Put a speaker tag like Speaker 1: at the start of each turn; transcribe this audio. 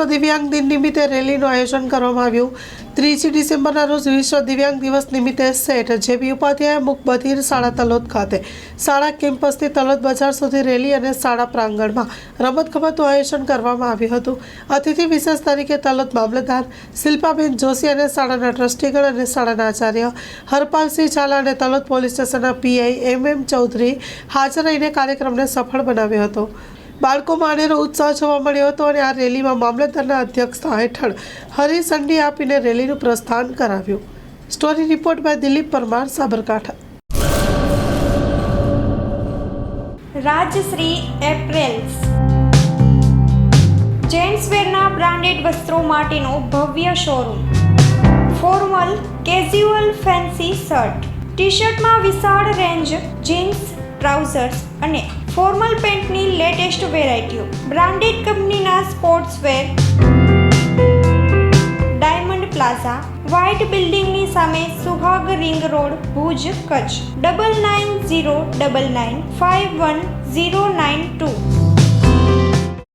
Speaker 1: દિવ્યાંગ દિન નિમિત્તે રેલીનું આયોજન કરવામાં આવ્યું। 3 ડિસેમ્બરના રોજ વિશ્વ દિવ્યાંગ દિવસ નિમિત્તે શેઠ જેબી ઉપાધ્યાય મુક બધિર શાળા તલોદ ખાતે શાળા કેમ્પસથી તલોદ બજાર સુધી રેલી અને શાળા પ્રાંગણમાં રમતગમતનું આયોજન કરવામાં આવ્યું હતું। અતિથિ વિશેષ તરીકે તલોદ મામલતદાર શિલ્પાબેન જોશી અને શાળાના ટ્રસ્ટીગણ અને શાળાના આચાર્ય હરપાલસિંહ ઝાલા અને તલોદ પોલીસ સ્ટેશનના પીઆઈ એમ ચૌધરી હાજર રહીને કાર્યક્રમને સફળ બનાવ્યો હતો। બાળકોમાં અનેરો ઉત્સાહ જોવા મળ્યો હતો અને આ રેલીમાં મામલતદારના અધ્યક્ષતા હેઠળ હરીઝંડી આપીને રેલીનું પ્રસ્થાન કરાવ્યું। Story report by Dilip Parmar, Sabarkantha.
Speaker 2: Rajshree apparels જેન્ટ્સવેરના બ્રાન્ડેડ વસ્ત્રો માટેનો ભવ્ય શોરૂમ। Formal, casual, fancy shirt, T શર્ટમાં વિશાળ રેન્જ, જીન્સ, ટ્રાઉઝર્સ અને ફોર્મલ પેન્ટની લેટેસ્ટ વેરાયટીઓ। બ્રાન્ડેડ કંપનીના સ્પોર્ટ્સવેર। ડાયમંડ પ્લાઝા, વ્હાઇટ બિલ્ડિંગની સામે, સુહાગ રિંગ રોડ, ભુજ, કચ્છ। 9909951092।